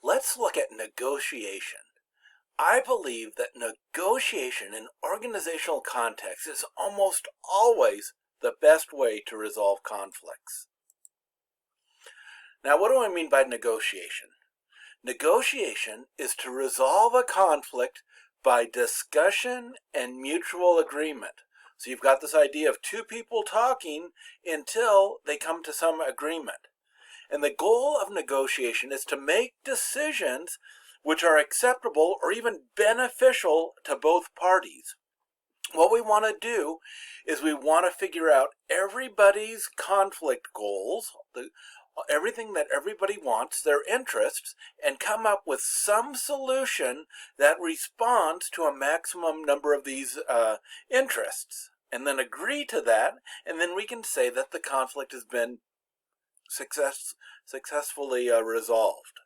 Let's look at negotiation. I believe that negotiation in organizational context is almost always the best way to resolve conflicts. Now, what do I mean by negotiation? Negotiation is to resolve a conflict by discussion and mutual agreement. So you've got this idea of two people talking until they come to some agreement. And the goal of negotiation is to make decisions which are acceptable or even beneficial to both parties. What we want to do is we want to figure out everybody's conflict goals, everything that everybody wants, their interests, and come up with some solution that responds to a maximum number of these interests. And then agree to that, and then we can say that the conflict has been successfully resolved.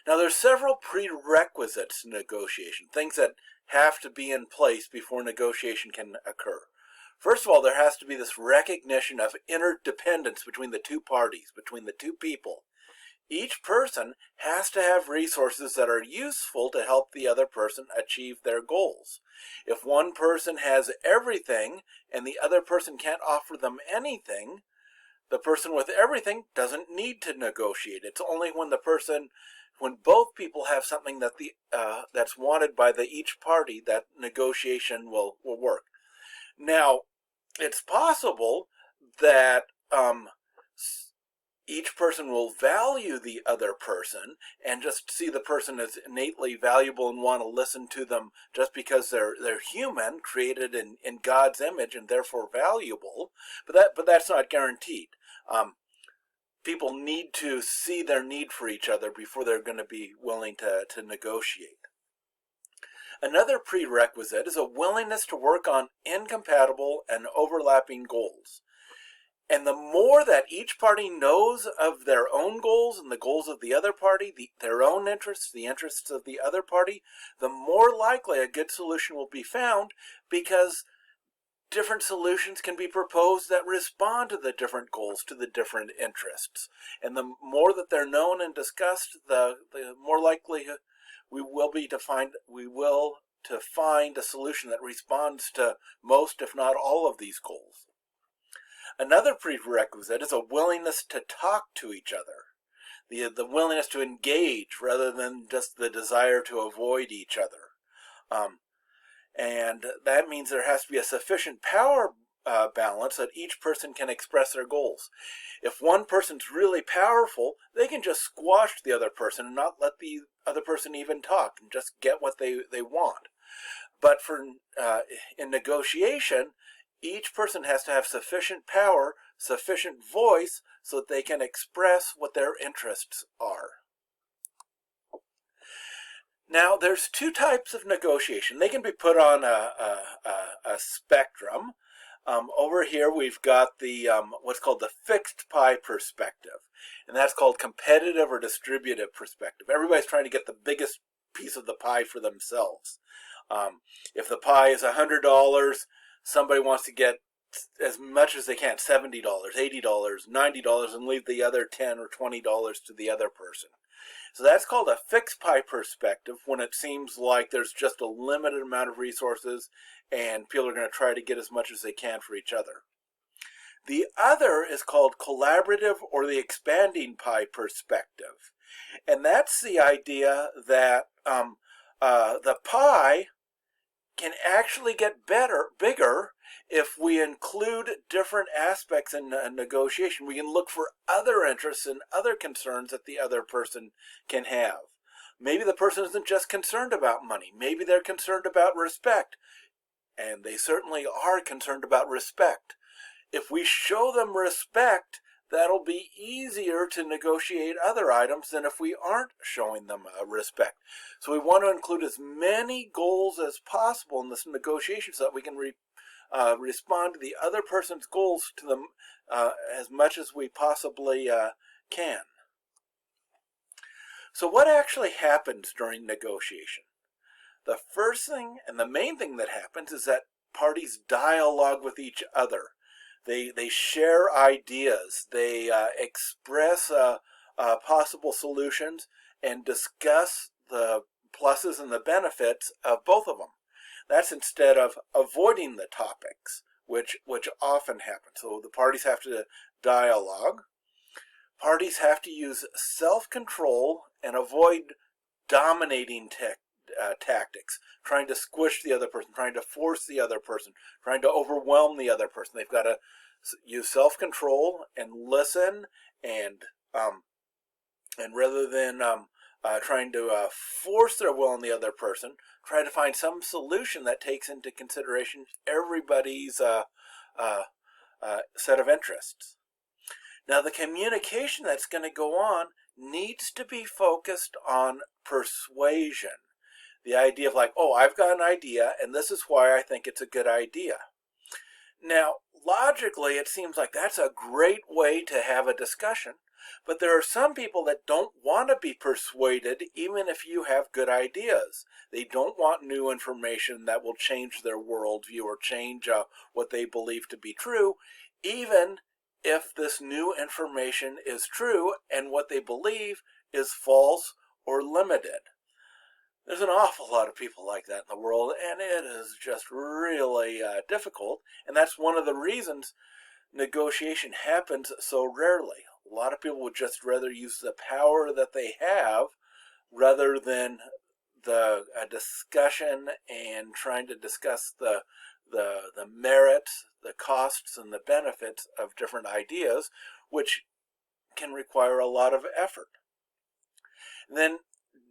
Now, there's several prerequisites to negotiation, things that have to be in place before negotiation can occur. First of all, there has to be this recognition of interdependence between the two parties, between the two people. Each person has to have resources that are useful to help the other person achieve their goals. If one person has everything and the other person can't offer them anything, the person with everything doesn't need to negotiate. It's only when both people have something that that's wanted by each party that negotiation will work. Now, it's possible that each person will value the other person and just see the person as innately valuable and want to listen to them just because they're human, created in God's image and therefore valuable. But that's not guaranteed. People need to see their need for each other before they're going to be willing to negotiate. Another prerequisite is a willingness to work on incompatible and overlapping goals. And the more that each party knows of their own goals and the goals of the other party, their own interests, the interests of the other party, the more likely a good solution will be found, because different solutions can be proposed that respond to the different goals, to the different interests. And the more that they're known and discussed, the more likely we will to find a solution that responds to most, if not all, of these goals. Another prerequisite is a willingness to talk to each other, the willingness to engage rather than just the desire to avoid each other. And that means there has to be a sufficient power balance that each person can express their goals. If one person's really powerful, they can just squash the other person and not let the other person even talk and just get what they want. But in negotiation, each person has to have sufficient power, sufficient voice, so that they can express what their interests are. Now, there's two types of negotiation. They can be put on a spectrum. Over here, we've got the what's called the fixed pie perspective, and that's called competitive or distributive perspective. Everybody's trying to get the biggest piece of the pie for themselves. If the pie is $100, somebody wants to get as much as they can, $70, $80, $90, and leave the other $10 or $20 to the other person. So that's called a fixed pie perspective, when it seems like there's just a limited amount of resources and people are going to try to get as much as they can for each other. The other is called collaborative or the expanding pie perspective. And that's the idea that the pie can actually get bigger if we include different aspects in negotiation. We can look for other interests and other concerns that the other person can have. Maybe the person isn't just concerned about money. Maybe they're concerned about respect. And they certainly are concerned about respect. If we show them respect, that'll be easier to negotiate other items than if we aren't showing them respect. So we want to include as many goals as possible in this negotiation so that we can respond to the other person's goals to them as much as we possibly can. So what actually happens during negotiation? The first thing and the main thing that happens is that parties dialogue with each other. They share ideas. They express possible solutions and discuss the pluses and the benefits of both of them. That's instead of avoiding the topics, which often happens. So the parties have to dialogue. Parties have to use self-control and avoid dominating tactics, trying to squish the other person, trying to force the other person, trying to overwhelm the other person. They've got to use self-control and listen, and rather than trying to force their will on the other person, try to find some solution that takes into consideration everybody's set of interests. Now, the communication that's going to go on needs to be focused on persuasion. The idea of like, oh, I've got an idea, and this is why I think it's a good idea. Now, logically, it seems like that's a great way to have a discussion, but there are some people that don't want to be persuaded even if you have good ideas. They don't want new information that will change their worldview or change what they believe to be true, even if this new information is true and what they believe is false or limited. There's an awful lot of people like that in the world, and it is just really difficult, and that's one of the reasons negotiation happens so rarely. A lot of people would just rather use the power that they have rather than the discussion and trying to discuss the merits, the costs, and the benefits of different ideas, which can require a lot of effort. And then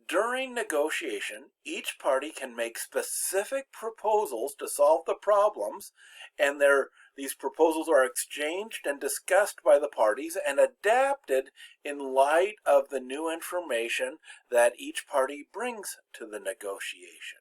during negotiation, each party can make specific proposals to solve the problems, and these proposals are exchanged and discussed by the parties and adapted in light of the new information that each party brings to the negotiation.